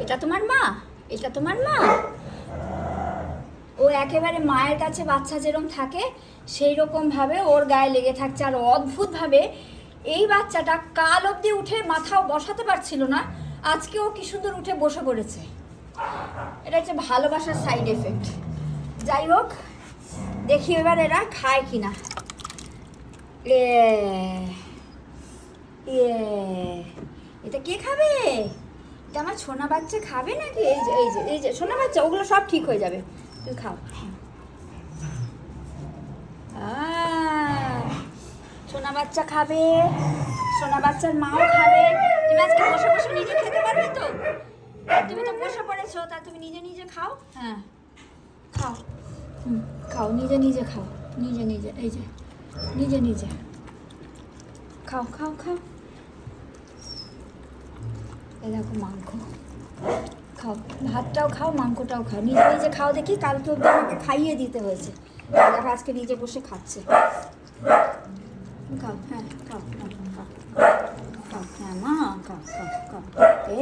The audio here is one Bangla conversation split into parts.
এটা তোমার মা? এটা তোমার মা? ও একেবারে মায়ের কাছে বাচ্চা যেরকম থাকে সেই রকমভাবে ওর গায়ে লেগে থাকছে। আর অদ্ভুতভাবে এই বাচ্চাটা কাল অবধি উঠে মাথাও বসাতে পারছিল না, আজকে ও কি সুন্দর উঠে বসে পড়েছে। এটা হচ্ছে ভালোবাসার সাইড এফেক্ট। যাই হোক, দেখি এবার এরা খায় কিনা। এটা কে খাবে? এটা আমার সোনা বাচ্চা খাবে নাকি? এই যে এই যে এই যে সোনা বাচ্চা, ওগুলো সব ঠিক হয়ে যাবে, তুই খাও। সোনা বাচ্চা খাবে, সোনা বাচ্চার মাও খাবে। তুমি আজকে বসে বসে নিজে খেতে পারবে তো? তুমি তো বসে পড়েছো, তা তুমি নিজে নিজে খাও। হ্যাঁ খাও, খাও, নিজে নিজে খাও, নিজে নিজে, এই যে নিজে নিজে খাও খাও খাও। এই দেখো মাংস খাও, ভাতটাও খাও, মাংসটাও খাও, নিজে নিজে খাও। দেখি কালকে অব্দি আমাকে খাইয়ে দিতে হয়েছে, দেখো আজকে নিজে বসে খাচ্ছে। খাও, হ্যাঁ খাও খাও খাও খাও, হ্যাঁ মা খাও খাও খাও।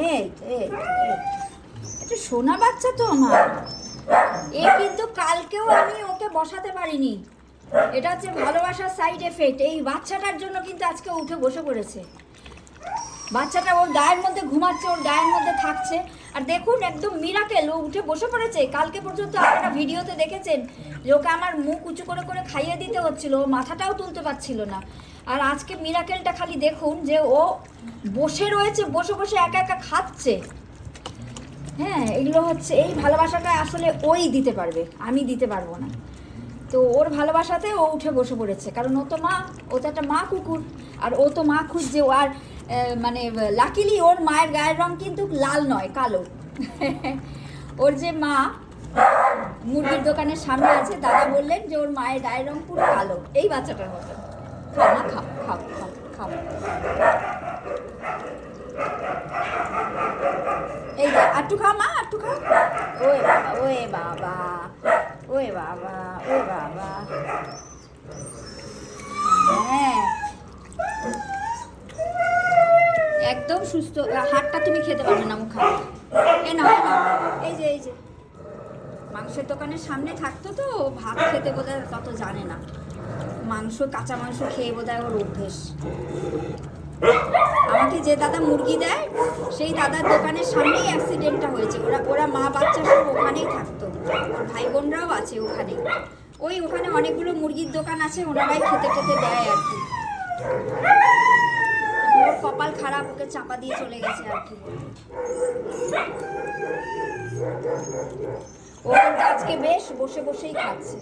এই এটা সোনা বাচ্চা তো আমার। এ কিন্তু কালকেও আমি ওকে বসাতে পারিনি। এটা হচ্ছে ভালোবাসার সাইড এফেক্ট। এই বাচ্চাটার জন্য কিন্তু আজকে উঠে বসে পড়েছে। বাচ্চাটা ওর গায়ের মধ্যে ঘুমাচ্ছে, ওর গায়ের মধ্যে থাকছে। আর দেখুন একদম মিরাকেল, ও উঠে বসে পড়েছে। কালকে পর্যন্ত আপনারা ভিডিওতে দেখেছেন যে ওকে আমার মুখ উঁচু করে করে খাইয়ে দিতে হচ্ছিল, ও মাথাটাও তুলতে পারছিল না। আর আজকে মিরাকেলটা খালি দেখুন যে ও বসে রয়েছে, বসে বসে একা একা খাচ্ছে। হ্যাঁ, এগুলো হচ্ছে এই ভালোবাসাটা আসলে ওই দিতে পারবে, আমি দিতে পারবো না। তো ওর ভালোবাসাতে ও উঠে বসে পড়েছে, কারণ ও তো মা, ও তো একটা মা কুকুর। আর ও তো মা খুঁজছে। ও আর মানে লাকিলি ওর মায়ের গায়ের রং কিন্তু লাল নয়, কালো। ওর যে মা মুরগির দোকানের সামনে আছে, দাদা বললেন যে ওর মায়ের গায়ের রং পুরো কালো, এই বাচ্চাটার মতো। খাও মা, খাও খাও খাও খাও। এই যে আটটু খাও মা, আটটু খাও। ওয়ে বাবা, ওয়ে বাবা, ওয়ে বাবা, ওয়ে বাবা। হ্যাঁ, একদম সুস্থ। হাতটা তুমি খেতে পারবে না, মুখা। এ না, এই যে এই যে মাংসের দোকানের সামনে থাকতো তো, ভাত খেতে বোধহয় তত জানে না। মাংস, কাঁচা মাংস খেয়ে বোধহয় ওর অভ্যেস। আমাকে যে দাদা মুরগি দেয় সেই দাদার দোকানের সামনেই অ্যাক্সিডেন্টটা হয়েছে। ওরা মা বাচ্চা সব ওখানেই থাকতো, ওর ভাই বোনরাও আছে ওখানে। ওখানে অনেকগুলো মুরগির দোকান আছে, ওনারাই খেতে খেতে দেয় আর কি। ওর কপাল খারাপ, ওকে চাপা দিয়ে চলে গেছে আর কি। ও আজকে বেশ বসে বসেই খাচ্ছে।